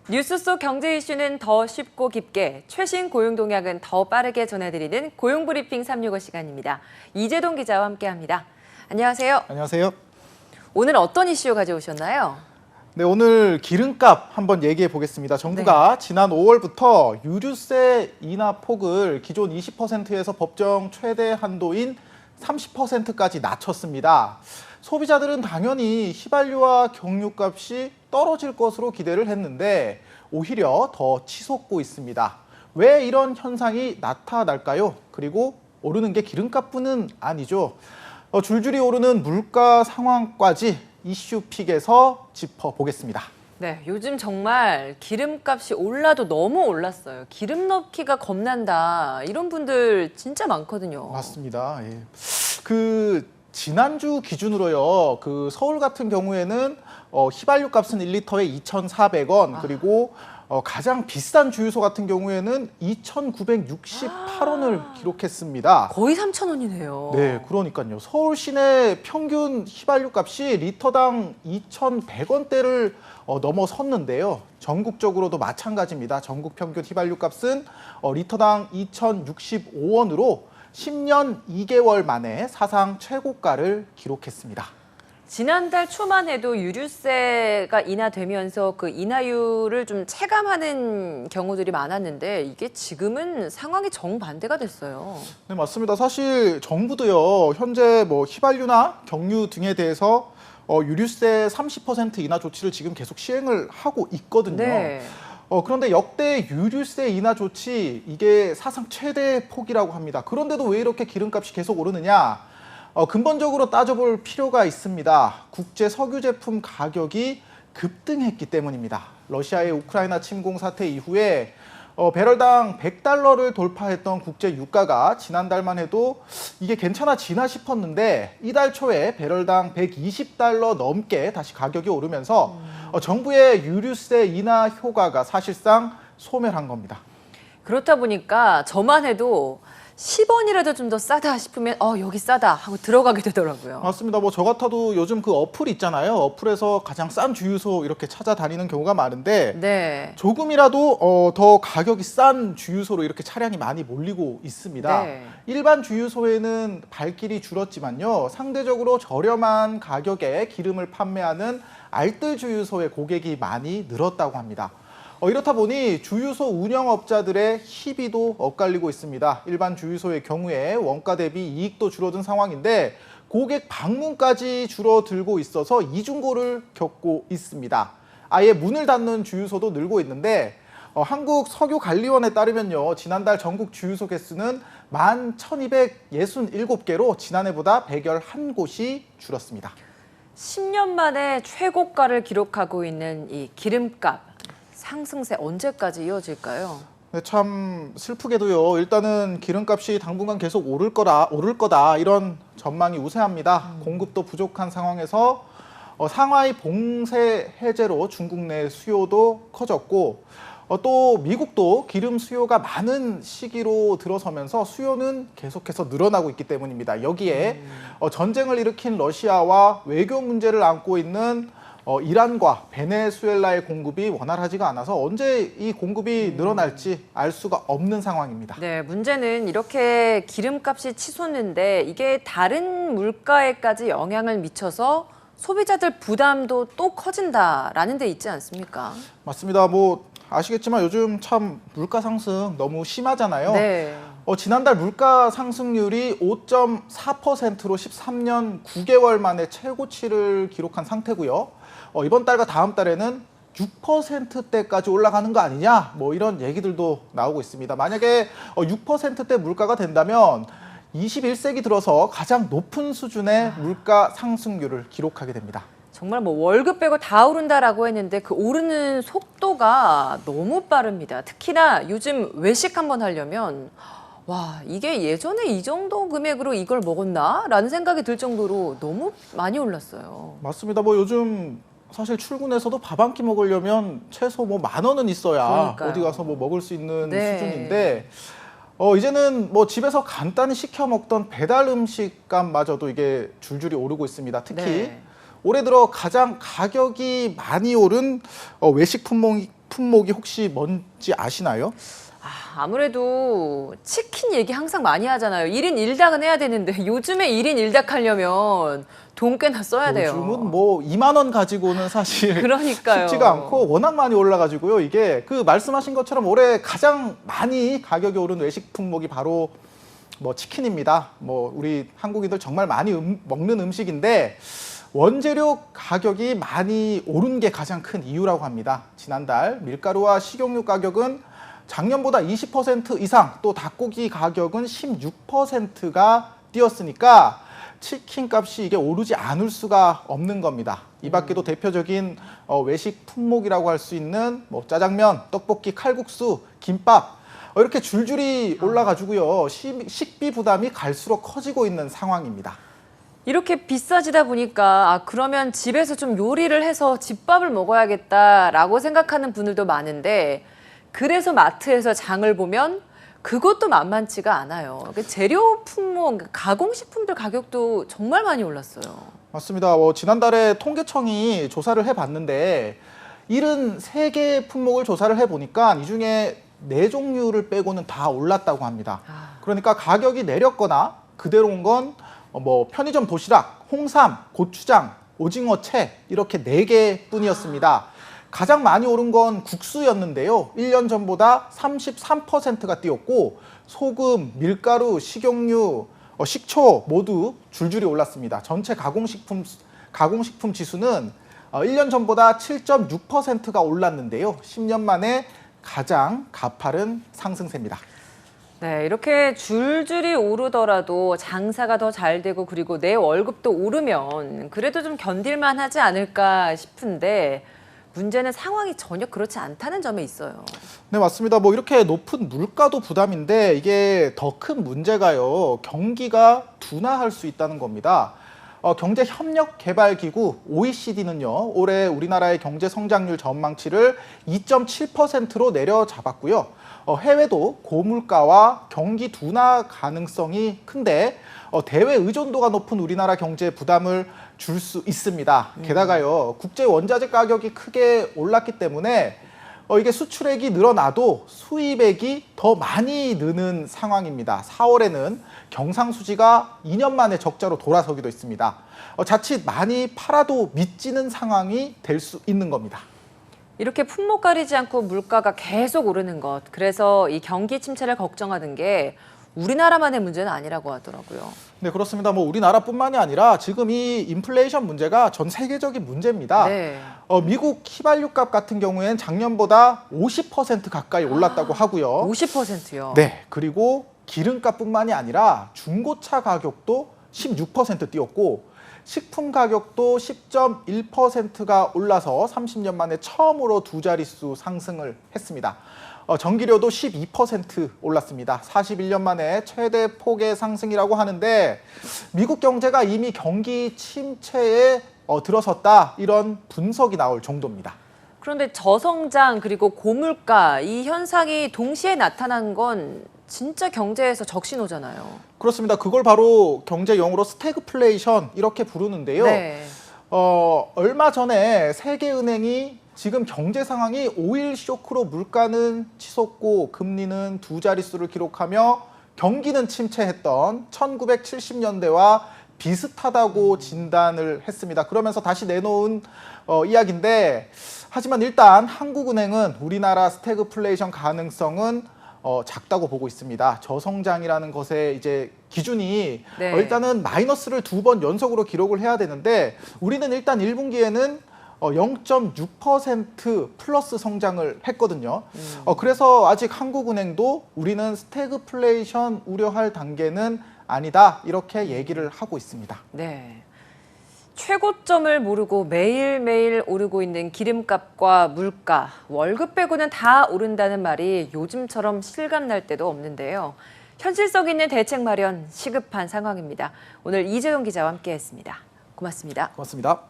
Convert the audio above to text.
뉴스 속 경제 이슈는 더 쉽고 깊게, 최신 고용 동향은 더 빠르게 전해드리는 고용브리핑 365 시간입니다. 이재동 기자와 함께합니다. 안녕하세요. 안녕하세요. 오늘 어떤 이슈 가져오셨나요? 네, 오늘 기름값 한번 얘기해 보겠습니다. 정부가 지난 5월부터 유류세 인하 폭을 기존 20%에서 법정 최대 한도인 30%까지 낮췄습니다. 소비자들은 당연히 휘발유와 경유값이 떨어질 것으로 기대를 했는데 오히려 더 치솟고 있습니다. 왜 이런 현상이 나타날까요? 그리고 오르는 게 기름값뿐은 아니죠. 줄줄이 오르는 물가 상황까지 이슈픽에서 짚어보겠습니다. 네, 요즘 정말 기름값이 올라도 너무 올랐어요. 기름 넣기가 겁난다. 이런 분들 진짜 많거든요. 맞습니다. 예. 지난주 기준으로요. 서울 같은 경우에는 휘발유 값은 1리터에 2,400원, 그리고 가장 비싼 주유소 같은 경우에는 2,968원을 기록했습니다. 거의 3,000원이네요. 네, 그러니까요. 서울 시내 평균 휘발유 값이 리터당 2,100원대를 넘어섰는데요. 전국적으로도 마찬가지입니다. 전국 평균 휘발유 값은 리터당 2,065원으로 10년 2개월 만에 사상 최고가를 기록했습니다. 지난달 초만 해도 유류세가 인하되면서 그 인하율을 좀 체감하는 경우들이 많았는데 이게 지금은 상황이 정반대가 됐어요. 네, 맞습니다. 사실 정부도요, 현재 휘발유나 경유 등에 대해서 유류세 30% 인하 조치를 지금 계속 시행을 하고 있거든요. 네. 그런데 역대 유류세 인하 조치 이게 사상 최대 폭이라고 합니다. 그런데도 왜 이렇게 기름값이 계속 오르느냐? 근본적으로 따져볼 필요가 있습니다. 국제 석유 제품 가격이 급등했기 때문입니다. 러시아의 우크라이나 침공 사태 이후에 배럴당 100달러를 돌파했던 국제 유가가 지난달만 해도 이게 괜찮아지나 싶었는데 이달 초에 배럴당 120달러 넘게 다시 가격이 오르면서 정부의 유류세 인하 효과가 사실상 소멸한 겁니다. 그렇다 보니까 저만 해도 10원이라도 좀 더 싸다 싶으면 여기 싸다 하고 들어가게 되더라고요. 맞습니다. 저 같아도 요즘 그 어플 있잖아요. 어플에서 가장 싼 주유소 이렇게 찾아다니는 경우가 많은데 네. 조금이라도 더 가격이 싼 주유소로 이렇게 차량이 많이 몰리고 있습니다. 네. 일반 주유소에는 발길이 줄었지만요. 상대적으로 저렴한 가격에 기름을 판매하는 알뜰 주유소의 고객이 많이 늘었다고 합니다. 이렇다 보니 주유소 운영업자들의 희비도 엇갈리고 있습니다. 일반 주유소의 경우에 원가 대비 이익도 줄어든 상황인데 고객 방문까지 줄어들고 있어서 이중고를 겪고 있습니다. 아예 문을 닫는 주유소도 늘고 있는데 한국석유관리원에 따르면요. 지난달 전국 주유소 개수는 11,267개로 지난해보다 111곳이 줄었습니다. 10년 만에 최고가를 기록하고 있는 이 기름값. 상승세 언제까지 이어질까요? 네, 참 슬프게도요. 일단은 기름값이 당분간 계속 오를 거다 이런 전망이 우세합니다. 공급도 부족한 상황에서 상하이 봉쇄 해제로 중국 내 수요도 커졌고 또 미국도 기름 수요가 많은 시기로 들어서면서 수요는 계속해서 늘어나고 있기 때문입니다. 여기에 전쟁을 일으킨 러시아와 외교 문제를 안고 있는 이란과 베네수엘라의 공급이 원활하지가 않아서 언제 이 공급이 늘어날지 알 수가 없는 상황입니다. 네, 문제는 이렇게 기름값이 치솟는데 이게 다른 물가에까지 영향을 미쳐서 소비자들 부담도 또 커진다라는 데 있지 않습니까? 맞습니다. 아시겠지만 요즘 참 물가 상승 너무 심하잖아요. 네. 지난달 물가 상승률이 5.4%로 13년 9개월 만에 최고치를 기록한 상태고요. 이번 달과 다음 달에는 6%대까지 올라가는 거 아니냐? 이런 얘기들도 나오고 있습니다. 만약에 6%대 물가가 된다면 21세기 들어서 가장 높은 수준의 물가 상승률을 기록하게 됩니다. 정말 월급 빼고 다 오른다라고 했는데 그 오르는 속도가 너무 빠릅니다. 특히나 요즘 외식 한번 하려면 이게 예전에 이 정도 금액으로 이걸 먹었나? 라는 생각이 들 정도로 너무 많이 올랐어요. 맞습니다. 요즘 사실 출근해서도 밥 한 끼 먹으려면 최소 10,000원은 있어야 그러니까요. 어디 가서 먹을 수 있는 네. 수준인데 이제는 집에서 간단히 시켜 먹던 배달 음식값마저도 이게 줄줄이 오르고 있습니다. 특히 네. 올해 들어 가장 가격이 많이 오른 외식 품목이 혹시 뭔지 아시나요? 아무래도 치킨 얘기 항상 많이 하잖아요. 1인 1닭은 해야 되는데 요즘에 1인 1닭 하려면 돈 꽤나 써야 돼요. 요즘은 뭐 2만 원 가지고는 사실 그러니까요. 쉽지가 않고 워낙 많이 올라가지고요. 이게 그 말씀하신 것처럼 올해 가장 많이 가격이 오른 외식 품목이 바로 뭐 치킨입니다. 뭐 우리 한국인들 정말 많이 먹는 음식인데 원재료 가격이 많이 오른 게 가장 큰 이유라고 합니다. 지난달 밀가루와 식용유 가격은 작년보다 20% 이상, 또 닭고기 가격은 16%가 뛰었으니까 치킨 값이 이게 오르지 않을 수가 없는 겁니다. 이 밖에도 대표적인 외식 품목이라고 할 수 있는 뭐 짜장면, 떡볶이, 칼국수, 김밥 이렇게 줄줄이 올라가지고요. 식비 부담이 갈수록 커지고 있는 상황입니다. 이렇게 비싸지다 보니까 그러면 집에서 좀 요리를 해서 집밥을 먹어야겠다라고 생각하는 분들도 많은데 그래서 마트에서 장을 보면 그것도 만만치가 않아요. 재료 품목, 가공식품들 가격도 정말 많이 올랐어요. 맞습니다. 지난달에 통계청이 조사를 해봤는데 73개 품목을 조사를 해보니까 이 중에 4종류를 빼고는 다 올랐다고 합니다. 그러니까 가격이 내렸거나 그대로 온 건 뭐 편의점 도시락, 홍삼, 고추장, 오징어 채 이렇게 4개 뿐이었습니다. 가장 많이 오른 건 국수였는데요. 1년 전보다 33%가 뛰었고 소금, 밀가루, 식용유, 식초 모두 줄줄이 올랐습니다. 전체 가공식품 지수는 1년 전보다 7.6%가 올랐는데요. 10년 만에 가장 가파른 상승세입니다. 네, 이렇게 줄줄이 오르더라도 장사가 더 잘 되고 그리고 내 월급도 오르면 그래도 좀 견딜만 하지 않을까 싶은데 문제는 상황이 전혀 그렇지 않다는 점에 있어요. 네, 맞습니다. 뭐 이렇게 높은 물가도 부담인데 이게 더 큰 문제가요. 경기가 둔화할 수 있다는 겁니다. 경제협력개발기구 OECD는요. 올해 우리나라의 경제 성장률 전망치를 2.7%로 내려잡았고요. 해외도 고물가와 경기 둔화 가능성이 큰데 대외 의존도가 높은 우리나라 경제에 부담을 줄 수 있습니다. 게다가요, 국제 원자재 가격이 크게 올랐기 때문에 이게 수출액이 늘어나도 수입액이 더 많이 느는 상황입니다. 4월에는 경상수지가 2년 만에 적자로 돌아서기도 했습니다. 자칫 많이 팔아도 미치는 상황이 될 수 있는 겁니다. 이렇게 품목 가리지 않고 물가가 계속 오르는 것, 그래서 이 경기 침체를 걱정하는 게 우리나라만의 문제는 아니라고 하더라고요. 네, 그렇습니다. 뭐 우리나라뿐만이 아니라 지금 이 인플레이션 문제가 전 세계적인 문제입니다. 네. 미국 휘발유값 같은 경우에는 작년보다 50% 가까이 올랐다고 하고요. 50%요? 네, 그리고 기름값뿐만이 아니라 중고차 가격도 16% 뛰었고 식품 가격도 10.1%가 올라서 30년 만에 처음으로 두 자릿수 상승을 했습니다. 전기료도 12% 올랐습니다. 41년 만에 최대 폭의 상승이라고 하는데 미국 경제가 이미 경기 침체에 들어섰다 이런 분석이 나올 정도입니다. 그런데 저성장 그리고 고물가 이 현상이 동시에 나타난 건 진짜 경제에서 적신호잖아요. 그렇습니다. 그걸 바로 경제 용어로 스태그플레이션 이렇게 부르는데요. 네. 얼마 전에 세계은행이 지금 경제 상황이 오일 쇼크로 물가는 치솟고 금리는 두 자릿수를 기록하며 경기는 침체했던 1970년대와 비슷하다고 진단을 했습니다. 그러면서 다시 내놓은 이야기인데 하지만 일단 한국은행은 우리나라 스태그플레이션 가능성은 작다고 보고 있습니다. 저성장이라는 것의 이제 기준이 네. 일단은 마이너스를 2번 연속으로 기록을 해야 되는데 우리는 일단 1분기에는 0.6% 플러스 성장을 했거든요. 그래서 아직 한국은행도 우리는 스태그플레이션 우려할 단계는 아니다 이렇게 얘기를 하고 있습니다. 네. 최고점을 모르고 매일매일 오르고 있는 기름값과 물가, 월급 빼고는 다 오른다는 말이 요즘처럼 실감날 때도 없는데요. 현실성 있는 대책 마련 시급한 상황입니다. 오늘 이재용 기자와 함께했습니다. 고맙습니다. 고맙습니다.